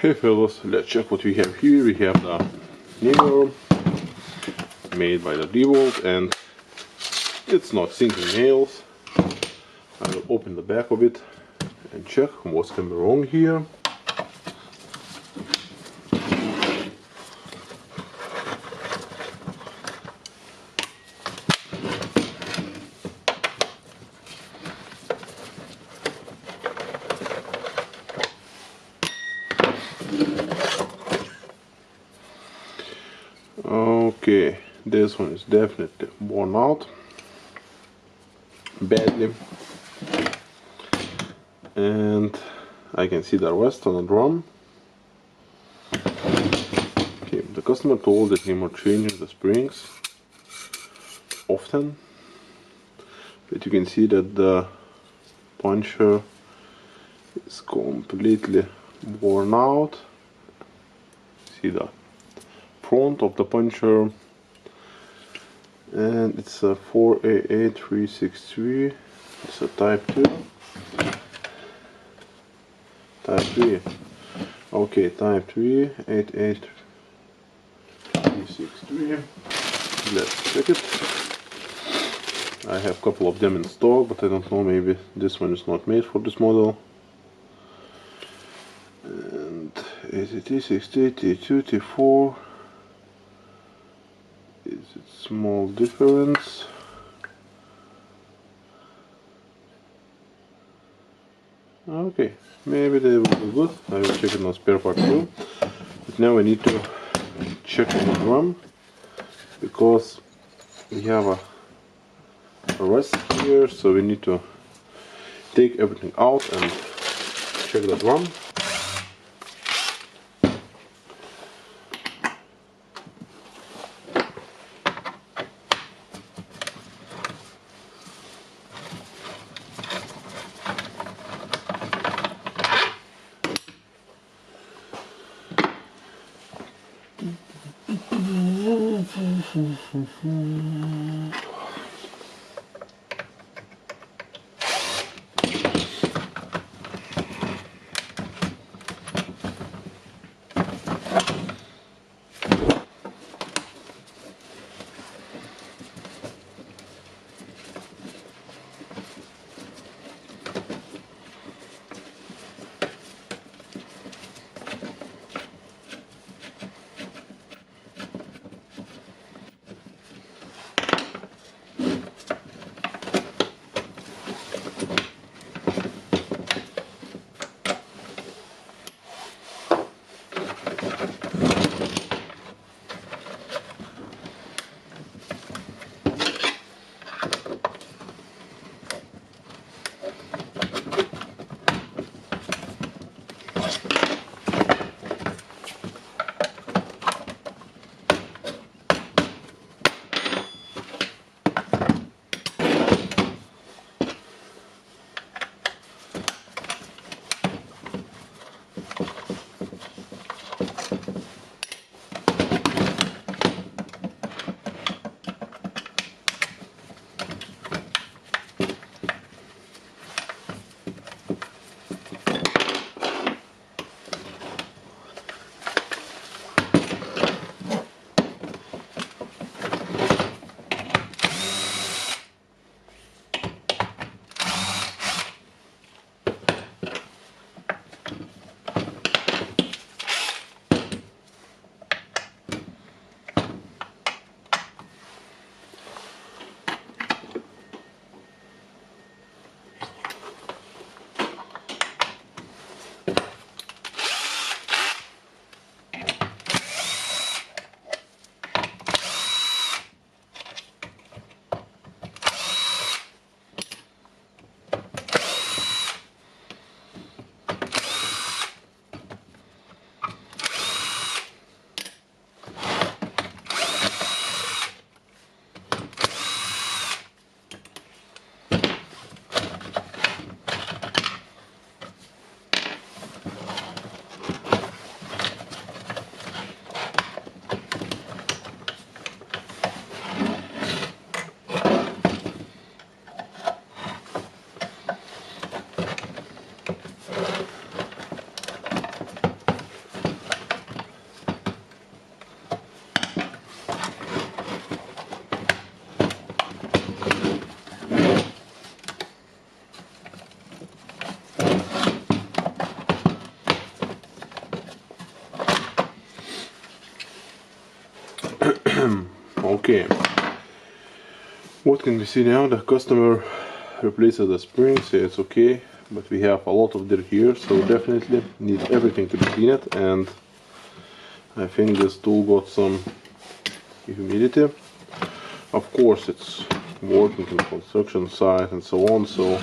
Hey fellas, let's check what we have here. We have the nail made by the Dewalt, and it's not sinking nails. I will open the back of it and check what's can be wrong here. Okay, this one is definitely worn out badly, and I can see the rust on the drum. Okay, the customer told that he was changing the springs often, but you can see that the puncher is completely worn out. See the front of the puncher, and it's a 4A8363. It's a type 2. Type 3. Okay, type 3 88363. Let's check it. I have a couple of them in stock, but I don't know, maybe this one is not made for this model. And AZT68, T2, T4. Is it small difference? Okay, maybe they will be good. I will check it on spare part too. But now I need to check the drum, because we have a rust here, so we need to take everything out and check the drum. Okay, what can we see now? The customer replaces the spring, so it's okay, but we have a lot of dirt here, so definitely need everything to be cleaned. And I think this tool got some humidity. Of course, it's working in construction site and so on, so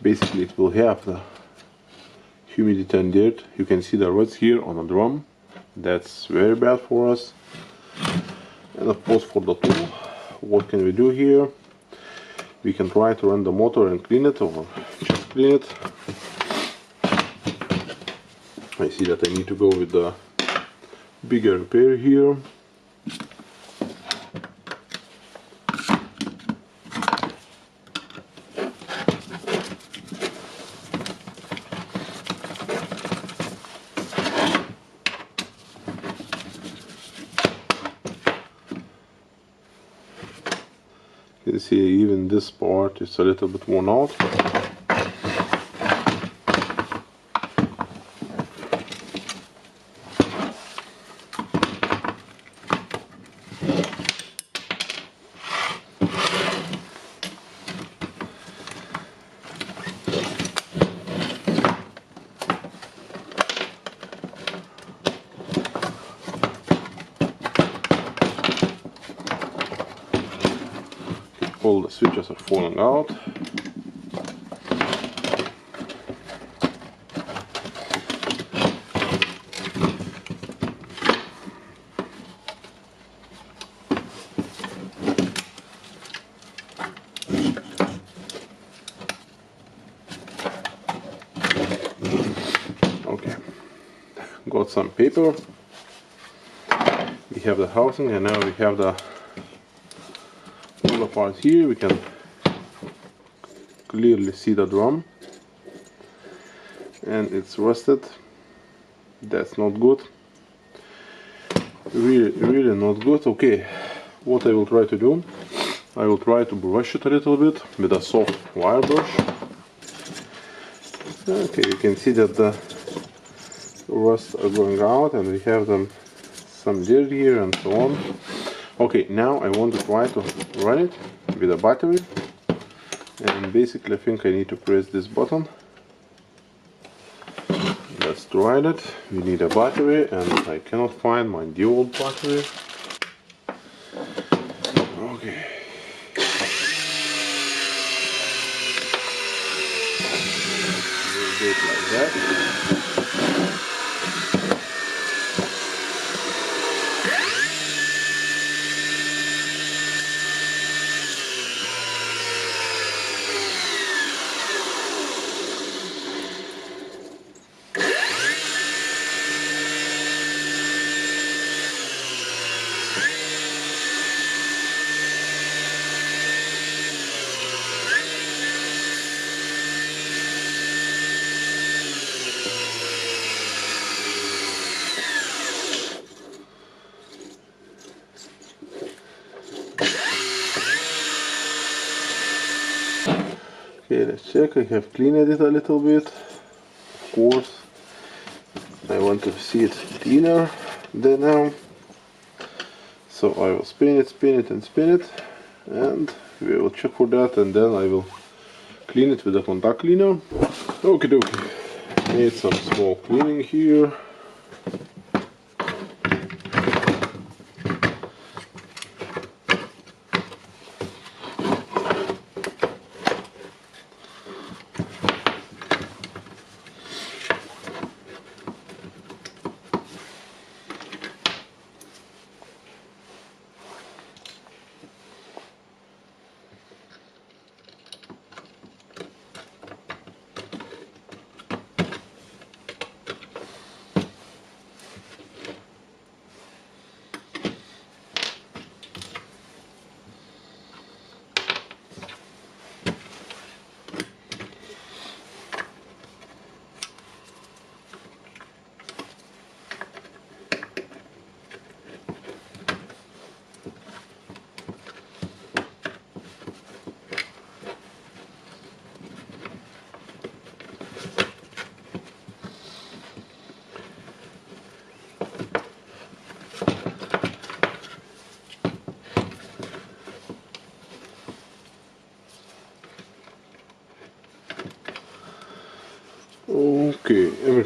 basically it will have the humidity and dirt. You can see the ruts here on the drum. That's very bad for us. And of course, for the tool, what can we do here? We can try to run the motor and clean it, or just clean it. I see that I need to go with the bigger repair here. You can see even this part is a little bit worn out. All the switches are falling out. Okay, got some paper. We have the housing, and now we have the other part here. We can clearly see the drum, and it's rusted. That's not good. Really not good. Okay, what I will try to do, I will try to brush it a little bit with a soft wire brush. Okay, you can see that the rust are going out, and we have some dirt here and so on. Okay, now I want to try to run it with a battery, and basically I think I need to press this button. Let's try it. We need a battery, and I cannot find my Dewalt battery. Okay. We'll do it like that. Okay, let's check. I have cleaned it a little bit. Of course, I want to see it cleaner than now. So I will spin it, and spin it, and we will check for that, and then I will clean it with a contact cleaner. Okay, made some small cleaning here.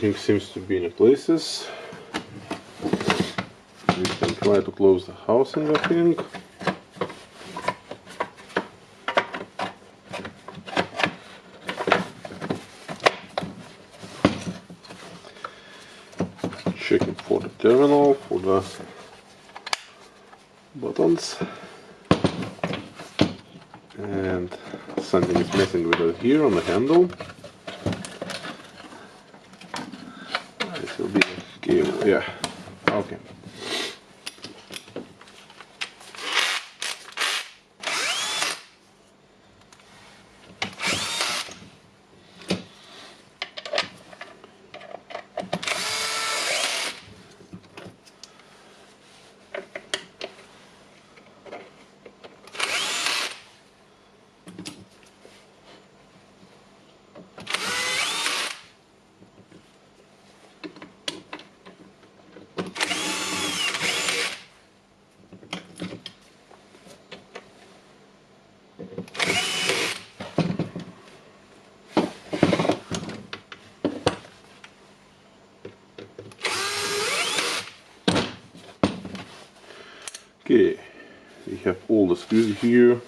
everything seems to be in places. We can try to close the housing, I think. Checking for the terminal, for the buttons, and something is messing with it here on the handle. This will be the cable, yeah, okay. Okay, we have all the screws here.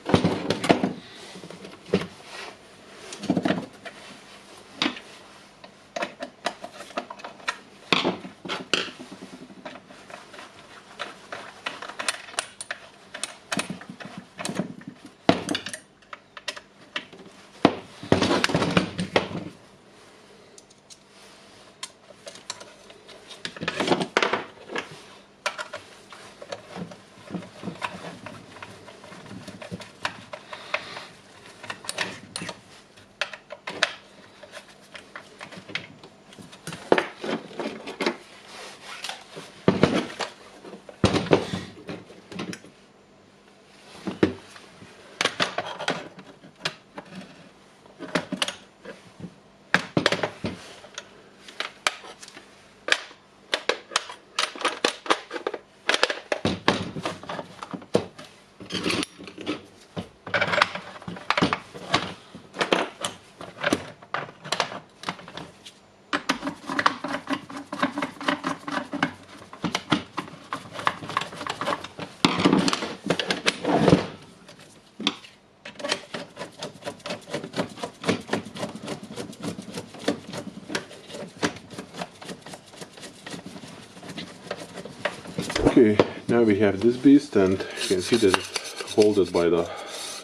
Okay, now we have this beast, and you can see that it's holded by the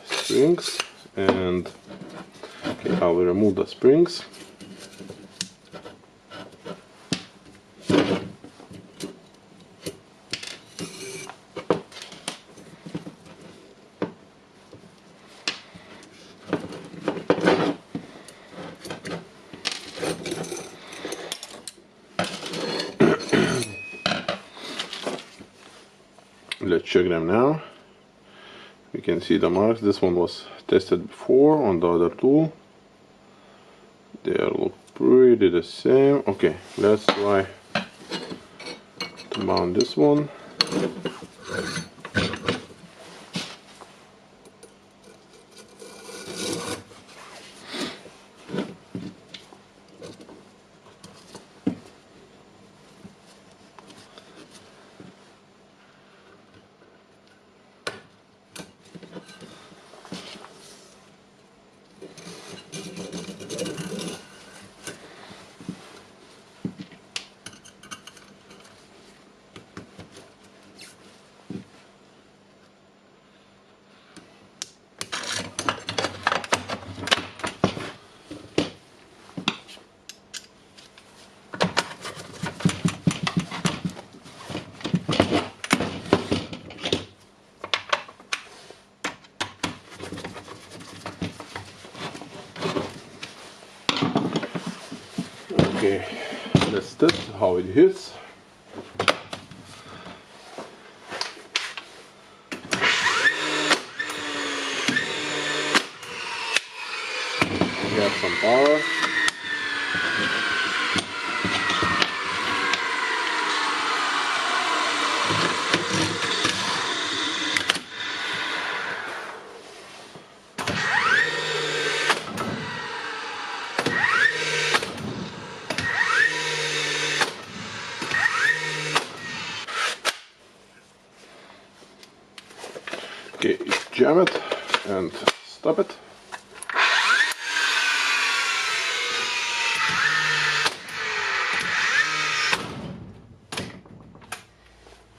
springs, and okay, I will remove the springs. Let's check them now. We can see the marks. This one was tested before on the other tool. They look pretty the same. Okay, let's try to mount this one. Okay, let's test how it hits. We have some power. Okay, jam it and stop it.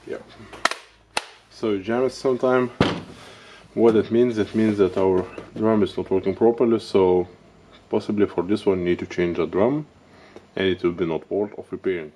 Yep. So jam it sometime. What it means that our drum is not working properly, so possibly for this one you need to change the drum and it will be not worth of repairing.